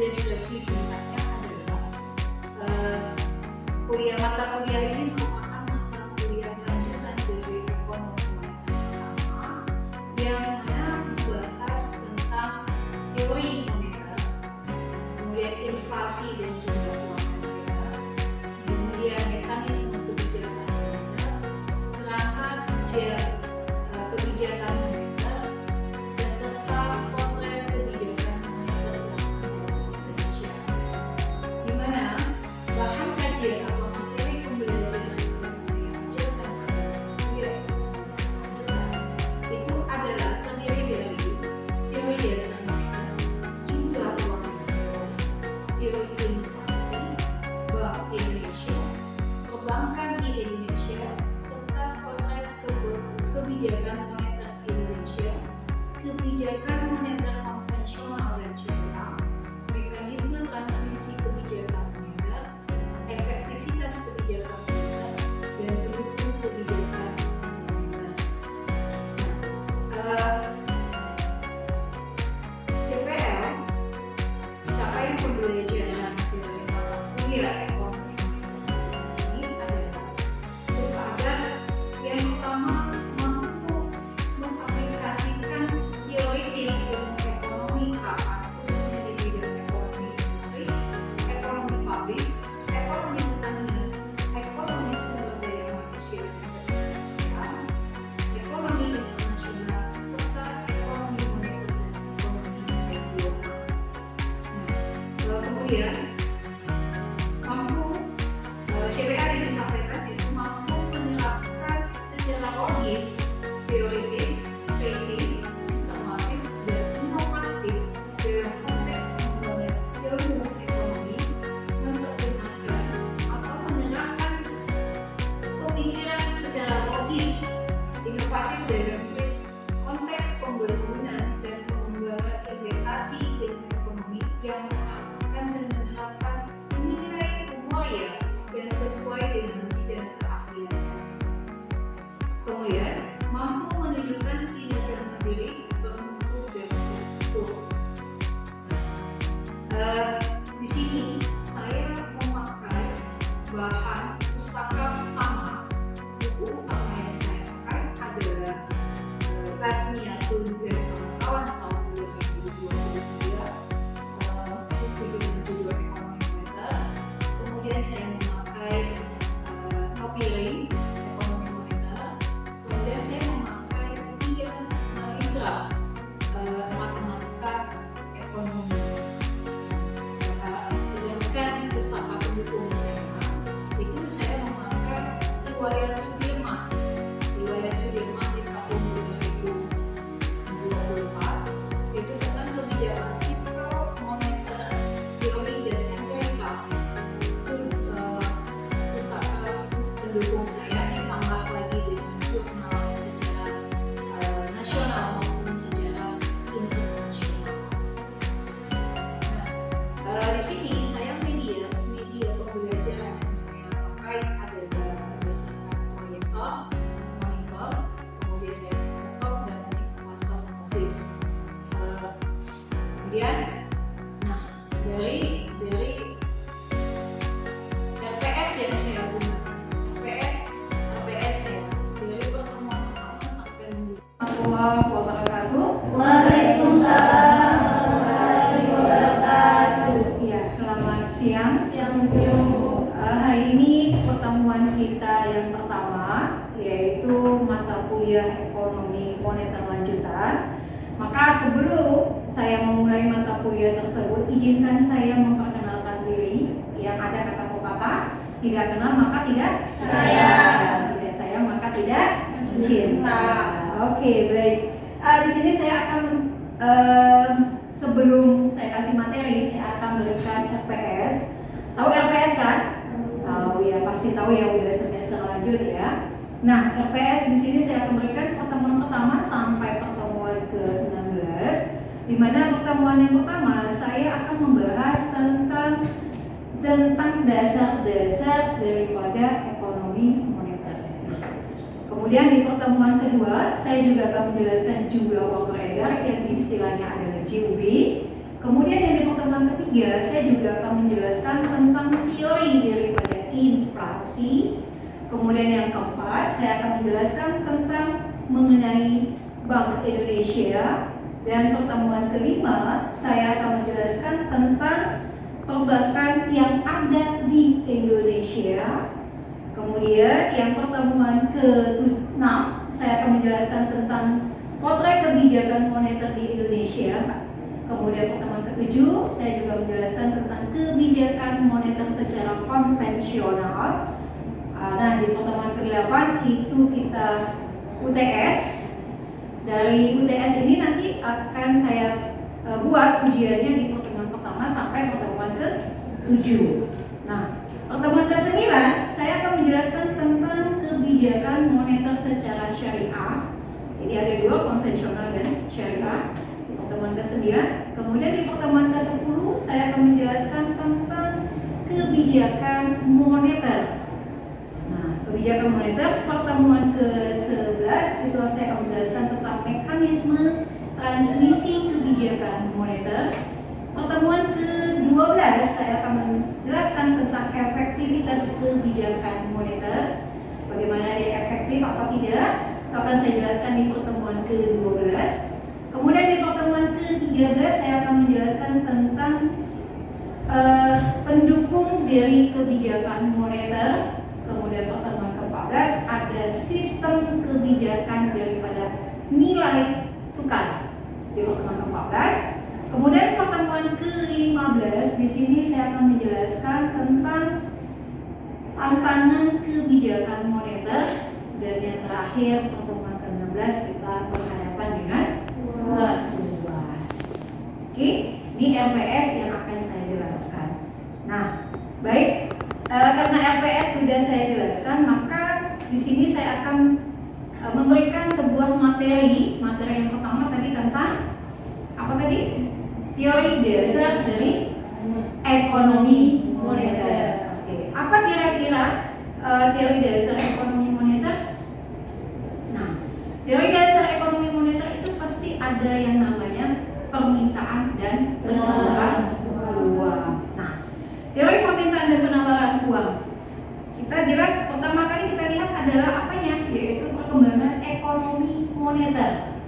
deskripsi singkatnya adalah mata kuliah ini merupakan mata kuliah lanjutan dari ekonomi moneter pertama yang mana membahas tentang teori moneter, kemudian inflasi dan juga keuangan kita, kemudian mekanisme kebijakan moneter, kerangka kebijakan moneter, dan serta potret kebijakan moneter dalam Indonesia, di mana bahan kajian atau materi pembelajaran yang saya ajarkan pada kuliah itu adalah terdiri dari teori dasar moneter, jumlah uang moneter, teori inflasi, bank Indonesia, perbankan di Indonesia, serta potret kebijakan moneter Indonesia, kebijakan moneter konvensional dan cedera, mekanisme transmisi kebijakan moneter, efektivitas kebijakan moneter, dan pendukung kebijakan moneter. CPL, capaian pembelajaran dari mata kuliah ekonomi moneter ini adalah agar yang pertama mampu mengaplikasikan teoritis ilmu ekonomi harapan khususnya di bidang ekonomi industri, ekonomi publik, ekonomi pertanian, ekonomi sumber daya manusia dan teknologi, ekonomi internasional, serta ekonomi moneter dan ekonomi regional. Kemudian mampu CPR yang disampaikan itu mampu menerapkan secara logis, teoritis, kritis, sistematis, dan inovatif dalam konteks pengembangan ilmu ekonomi, menerjemahkan atau menerapkan pemikiran secara logis, inovatif dalam konteks pembangunan dan pengembangan implementasi ilmu ekonomi yang memperhatikan dan menerapkan nilai umumnya yang sesuai dengan bidang keahliannya. Kemudian mampu menunjukkan kinerja mandiri, bermutu dan berstruktur. Di sini saya memakai bahan pustaka utama. Buku utama yang saya pakai adalah Lasmiatun dan kawan-kawan tahun 2023, buku dengan judul ekonomi moneter. Kemudian saya memakai Nopiring ekonomi moneter. Kemudian saya memakai Dian Malindra matematika ekonomi. Sedangkan pustaka pendukung saya itu saya memakai Riwayat Sudirman di tahun 2024, itu tentang kebijakan fiskal, moneter, teori dan empirika. Itu pustaka pendukung saya, ditambah lagi dengan jurnal secara nasional maupun secara internasional. Di sini saya media pembelajaran yang saya pakai adalah berdasarkan proyektor, monitor, kemudian laptop dan WhatsApp Office. Kemudian, dari RPS yang saya gunakan, RPS ya, dari pertemuan pertama sampai minggu. Warahmatullahi wabarakatuh. Waalaikumsalam warahmatullahi wabarakatuh. Ya, selamat siang. Bu. Hari ini pertemuan kita yang pertama yaitu mata kuliah ekonomi moneter lanjutan. Maka sebelum saya memulai mata kuliah tersebut, izinkan saya memperkenalkan diri. Yang ada kata pepatah, tidak kenal maka tidak sayang, tidak sayang maka tidak cinta. Oke, baik. Di sini saya akan sebelum saya kasih materi, saya akan berikan RPS. Tahu RPS kan? Tahu ya, pasti tahu ya, udah semester lanjut ya. Nah, RPS di sini saya akan berikan pertemuan pertama sampai pertemuan ke-16, di mana pertemuan yang pertama saya akan membahas tentang dasar-dasar daripada ekonomi moneter. Kemudian di pertemuan kedua saya juga akan menjelaskan jumlah uang beredar yang istilahnya adalah JUB. Kemudian yang di pertemuan ketiga, saya juga akan menjelaskan tentang teori daripada inflasi. Kemudian yang keempat, saya akan menjelaskan tentang mengenai Bank Indonesia. Dan pertemuan kelima, saya akan menjelaskan tentang perbankan yang ada di Indonesia. Kemudian yang pertemuan ke-6, saya akan menjelaskan tentang potret kebijakan moneter di Indonesia. Kemudian pertemuan ke-7, saya juga menjelaskan tentang kebijakan moneter secara konvensional. Nah, di pertemuan ke-8 itu kita UTS. Dari UTS ini nanti akan saya buat ujiannya di pertemuan pertama sampai pertemuan ke-7. Nah, pertemuan ke-9 saya akan menjelaskan tentang kebijakan moneter secara syariah. Jadi ada dua, konvensional dan syariah. Di pertemuan ke-9, kemudian di pertemuan ke-10 saya akan menjelaskan tentang kebijakan moneter. Nah, kebijakan moneter pertemuan ke-11 itu saya akan menjelaskan tentang mekanisme transmisi kebijakan moneter. Pertemuan ke-12 saya akan menjelaskan tentang efektivitas kebijakan moneter. Bagaimana dia efektif atau tidak, itu akan saya jelaskan di pertemuan ke-12. Kemudian di pertemuan ke-13 saya akan menjelaskan tentang pendukung dari kebijakan moneter. Kemudian pertemuan ke-14 ada sistem kebijakan daripada nilai tukar di pertemuan ke-14. Kemudian pertemuan ke-15 di sini saya akan menjelaskan tentang tantangan kebijakan moneter. Dan yang terakhir pertemuan ke-16 kita berhadapan dengan UAS. Oke, ini RPS yang akan saya jelaskan. Nah, baik. Karena RPS sudah saya jelaskan, maka di sini saya akan memberikan sebuah materi. Materi yang pertama tadi tentang apa tadi? Teori dasar dari ekonomi moneter. Oke. Apa kira-kira teori dasar ekonomi moneter? Nah, teori dasar ekonomi moneter itu pasti ada yang namanya permintaan dan penawaran uang. Nah, teori permintaan dan penawaran uang, kita jelas pertama kali kita lihat adalah apanya, yaitu perkembangan ekonomi moneter,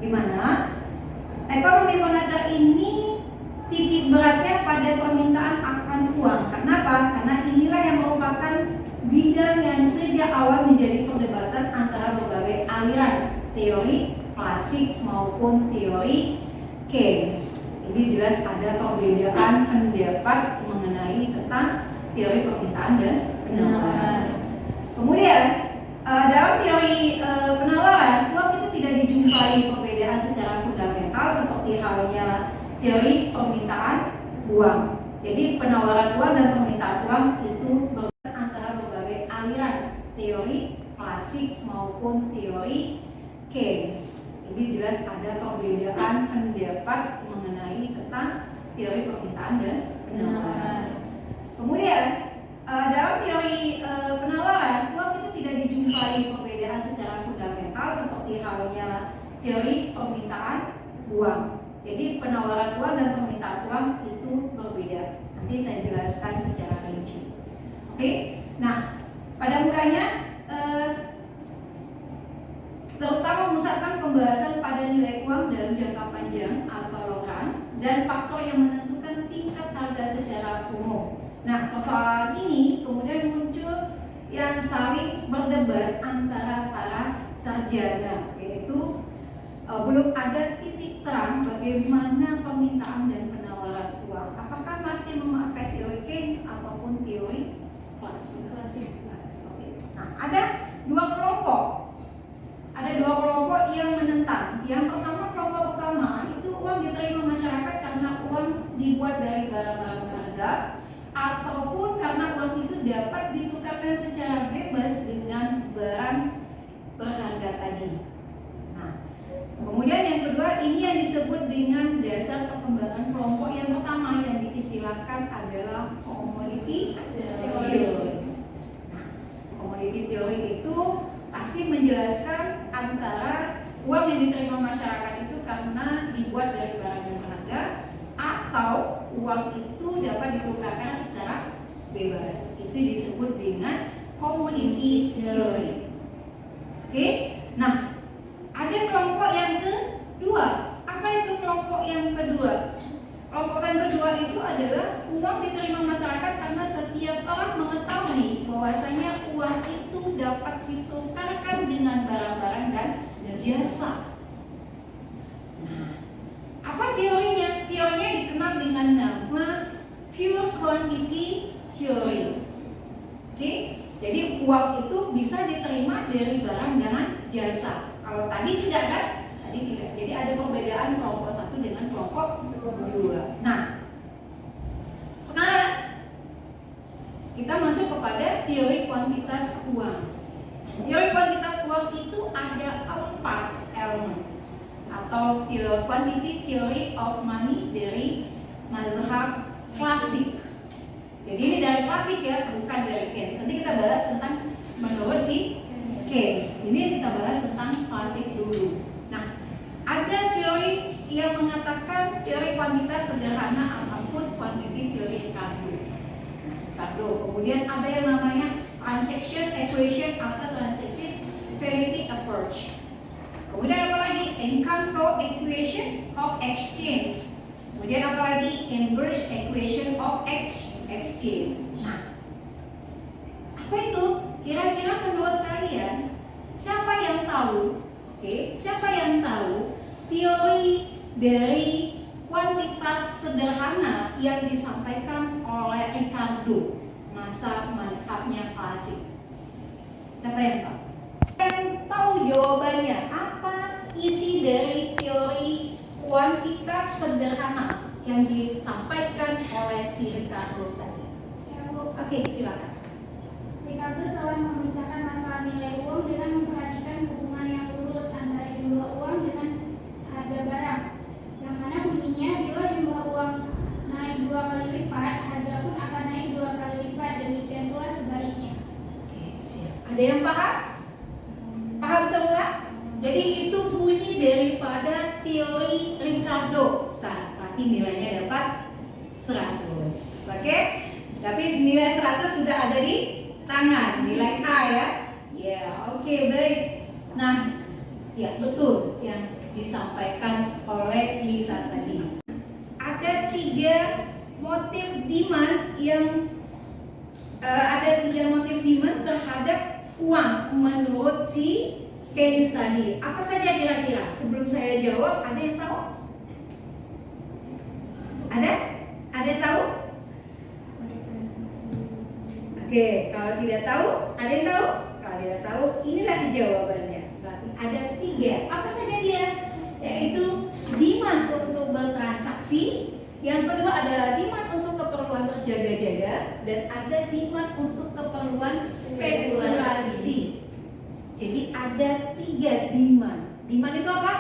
di mana ekonomi moneter ini titik beratnya pada permintaan akan uang. Kenapa? Karena inilah yang merupakan bidang yang sejak awal menjadi perdebatan antara berbagai aliran teori klasik maupun teori Keynes. Ini jelas ada perbedaan pendapat mengenai tentang teori permintaan dan penawaran. Kemudian dalam teori penawaran, uang itu tidak dijumpai perbedaan secara fundamental seperti halnya teori permintaan uang. Jadi penawaran uang dan permintaan uang itu berbeda antara berbagai aliran teori klasik maupun teori Keynes. Ini jelas ada perbedaan pendapat mengenai tentang teori permintaan dan penawaran. Kemudian dalam teori penawaran, uang itu tidak dijumpai perbedaan secara fundamental seperti halnya teori permintaan uang. Jadi penawaran uang dan permintaan uang itu berbeda. Nanti saya jelaskan secara rinci. Oke, nah pada mulanya terutama memusatkan pembahasan pada nilai uang dalam jangka panjang atau long run dan faktor yang menentukan tingkat harga secara umum. Nah, persoalan ini kemudian muncul yang saling berdebat antara para sarjana, yaitu belum ada titik terang bagaimana permintaan dan penawaran uang. Apakah masih memakai teori Keynes ataupun teori klasik? Nah, seperti itu. Nah, ada dua kelompok. Ada dua kelompok yang menentang. Yang pertama, kelompok pertama itu uang diterima masyarakat karena uang dibuat dari barang-barang berharga ataupun karena uang itu dapat ditukarkan secara bebas dengan barang berharga tadi. Nah, kemudian yang kedua, ini yang disebut dengan dasar perkembangan kelompok yang pertama yang diistilahkan adalah commodity theory. Nah, commodity theory itu pasti menjelaskan antara uang yang diterima masyarakat itu karena dibuat dari barang yang berharga uang itu dapat ditukarkan secara bebas. Itu disebut dengan commodity theory. Oke? Nah, ada kelompok yang kedua. Apa itu kelompok yang kedua? Kelompok yang kedua itu adalah uang diterima masyarakat karena setiap orang mengetahui bahwasanya uang itu dapat ditukarkan dengan barang-barang dan jasa. Nah, apa teorinya? Teorinya dikenal dengan nama pure quantity theory. Oke? Jadi uang itu bisa diterima dari barang dan jasa. Kalau tadi tidak kan? Tadi tidak. Jadi ada perbedaan kelompok satu dengan kelompok dua. Nah, sekarang kita masuk kepada teori kuantitas uang. Teori kuantitas uang itu ada 4 elemen atau quantity theory of money dari mazhab klasik. Jadi ini dari klasik ya, bukan dari Keynes. Nanti kita bahas tentang menurut si Keynes. Ini kita bahas tentang klasik dulu. Nah, ada teori yang mengatakan teori kuantitas sederhana ataupun quantity theory Ricardo. Kemudian ada yang namanya transaction equation atau transaction validity approach. Kemudian apa lagi? Income flow equation of exchange. Kemudian apa lagi? Inverse equation of exchange. Nah, apa itu? Kira-kira menurut kalian siapa yang tahu? Oke, siapa yang tahu teori dari kuantitas sederhana yang disampaikan oleh Ricardo, mazhabnya klasik? Siapa yang tahu? Yang tahu jawabannya apa isi dari teori kuantitas sederhana yang disampaikan oleh si Ricardo tadi? Oke, silakan. Ricardo telah memecahkan masalah nilai uang dengan memperhatikan hubungan yang lurus antara jumlah uang dengan harga barang, yang mana bunyinya bila jumlah uang naik 2 kali lipat, harga pun akan naik 2 kali lipat, demikian pula sebaliknya. Oke, siap. Ada yang paham? Paham semua? Jadi itu bunyi daripada teori Ricardo. Tapi nilainya dapat 100. Oke? Tapi nilai 100 sudah ada di tangan, nilai A ya. Ya, oke, baik. Nah, ya betul yang disampaikan oleh Lisa tadi. Ada 3 motif demand yang terhadap uang menurut si Keynes tadi. Apa saja kira-kira? Sebelum saya jawab, ada yang tahu? Ada? Ada yang tahu? Oke, kalau tidak tahu, ada yang tahu? Kalau tidak tahu, inilah jawabannya. Berarti ada 3. Apa saja dia? Yaitu demand untuk bertransaksi. Yang kedua adalah demand untuk keperluan berjaga-jaga, dan ada demand untuk keperluan spekulasi. Jadi ada 3 demand. Demand itu apa?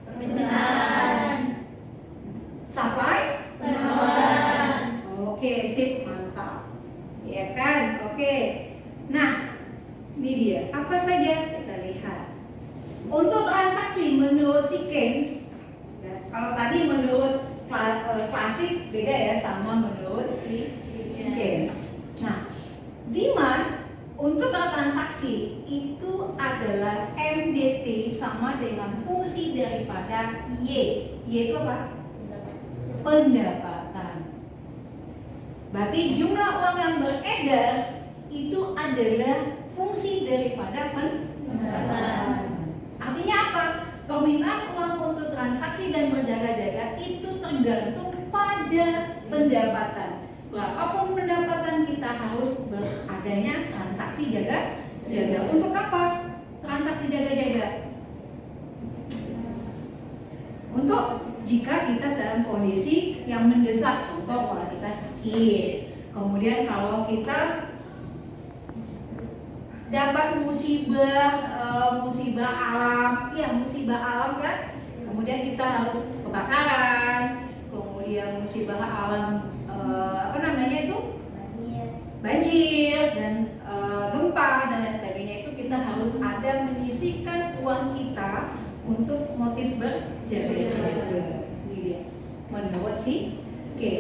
Permintaan, Supply, penawaran. Oke, sip, mantap. Ya kan? Oke. Nah, ini dia. Apa saja? Kita lihat. Untuk transaksi menurut si Keynes, ya, kalau tadi menurut klasik beda ya sama menurut si Keynes. Nah, demand untuk bertransaksi itu adalah MDT sama dengan fungsi daripada Y. Y itu apa? Pendapatan. Berarti jumlah uang yang beredar itu adalah fungsi daripada pendapatan. Artinya apa? Permintaan uang untuk transaksi dan berjaga-jaga itu tergantung pada pendapatan. Berapapun pendapatan kita harus beradanya transaksi jaga-jaga. Untuk apa? Transaksi jaga-jaga. Untuk jika kita dalam kondisi yang mendesak, contoh kalau kita sakit, kemudian kalau kita dapat musibah alam, ya musibah alam kan, kemudian kita harus kebakaran, kemudian musibah alam banjir dan gempa dan lain sebagainya, itu kita harus ada menyisihkan uang kita untuk motif berjaga-jaga. Menurut si Oke,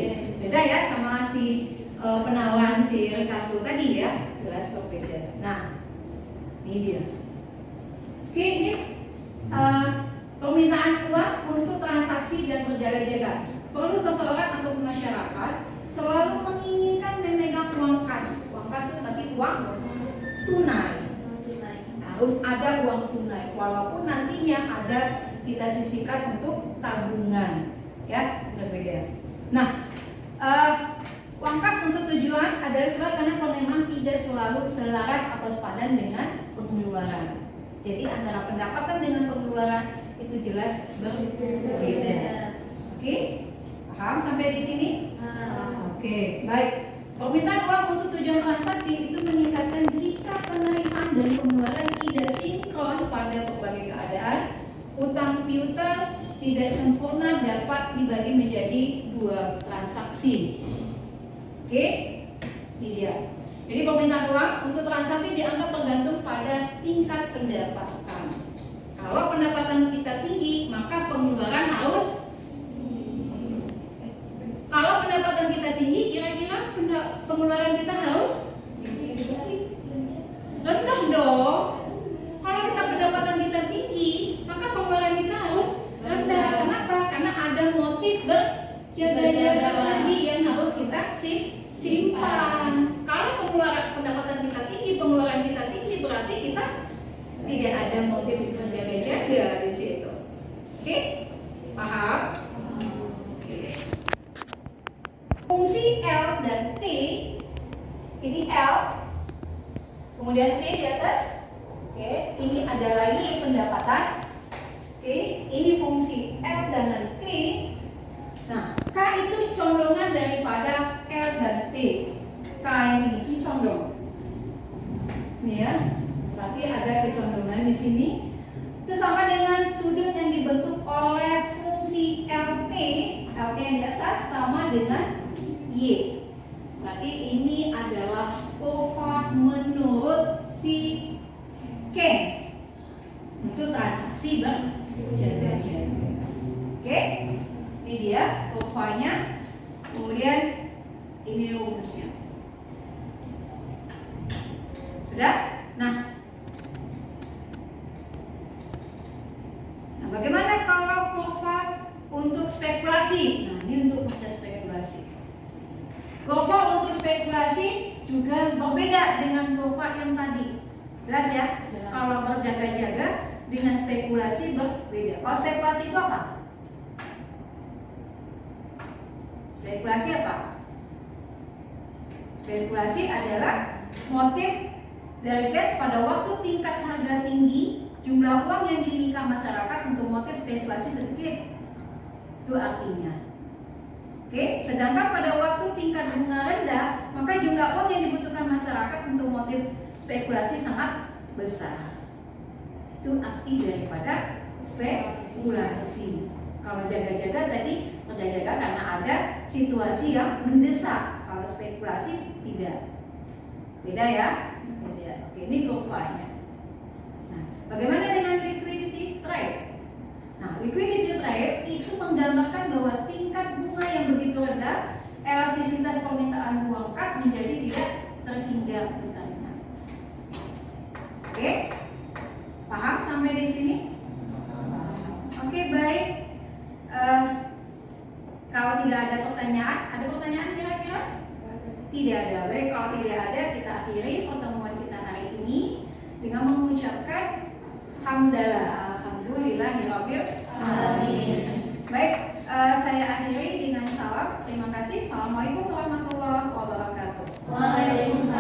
beda ya sama si penawaran si Ricardo tadi ya, jelas berbeda. Nah, ini dia. Oke, ini permintaan uang untuk transaksi dan berjaga-jaga. Perlu seseorang atau masyarakat selalu menginginkan memegang uang kas. Uang kas itu berarti uang tunai. Harus ada uang tunai, walaupun nantinya ada kita sisihkan untuk tabungan, ya berbeda. Nah, uang kas untuk tujuan adalah sebab karena penerimaan tidak selalu selaras atau sepadan dengan pengeluaran. Jadi antara pendapatan dengan pengeluaran itu jelas berbeda. Oke, paham sampai di sini? Oke, baik. Permintaan uang untuk tujuan transaksi itu meningkatkan jika penerimaan dan pengeluaran tidak sinkron pada berbagai keadaan. Utang piutang tidak sempurna dapat dibagi menjadi dua transaksi. Oke, ini dia. Jadi permintaan uang untuk transaksi dianggap tergantung pada tingkat pendapatan. Kalau pendapatan kita tinggi, maka pengeluaran harus. Kalau pendapatan kita tinggi, kira-kira pengeluaran kita harus rendah dong. Kalau kita pendapatan kita tinggi, maka pengeluaran kita harus rendah. Kenapa? Karena ada motif berjaga-jaga tadi yang harus kita simpan. Kalau pendapatan kita tinggi, pengeluaran kita tinggi, berarti kita tidak ada motif berjaga-jaga di situ. Oke? Paham? Fungsi L dan T, ini L, kemudian T di atas. Oke, ini ada lagi pendapatan. Oke, ini fungsi L dan T. Nah, K itu condongan daripada L dan T. K ini condong. Ini ya, berarti ada kecondongan di sini. Itu sama dengan sudut yang dibentuk oleh fungsi LT. LT yang di atas sama dengan Y. Berarti ini adalah kurva menurut si Keynes untuk transaksi berjaga-jaga. Oke, ini dia kurvanya. Kemudian ini rumusnya. Sudah? Nah, bagaimana kalau kurva untuk spekulasi? Nah, ini untuk pada spekulasi. Kurva untuk spekulasi juga berbeda dengan kurva yang tadi. Jelas ya? Kalau berjaga-jaga dengan spekulasi berbeda. Kalau spekulasi itu apa? Spekulasi apa? Spekulasi adalah motif dari Keynes pada waktu tingkat harga tinggi, jumlah uang yang dimiliki masyarakat untuk motif spekulasi sedikit. Itu artinya. Oke, sedangkan pada waktu tingkat bunga rendah, maka jumlah uang yang dibutuhkan masyarakat untuk motif spekulasi sangat besar. Itu arti daripada spekulasi. Kalau jaga-jaga tadi berjaga-jaga karena ada situasi yang mendesak. Kalau spekulasi tidak. Beda ya? Beda. Oke, ini kurvanya. Nah, bagaimana dengan liquidity trade? Nah, liquidity trade itu menggambarkan bahwa tingkat bunga yang begitu rendah, elastisitas permintaan uang kas menjadi tidak terhingga besarnya. Oke, paham sampai di sini? Oke, baik. Kalau tidak ada pertanyaan kira-kira? Tidak ada. Baik, kalau tidak ada, kita akhiri pertemuan kita hari ini dengan mengucapkan hamdalah. Alhamdulillahirabbil alamin. Baik, saya akhiri dengan salam. Terima kasih. Assalamualaikum warahmatullahi wabarakatuh. Waalaikumsalam.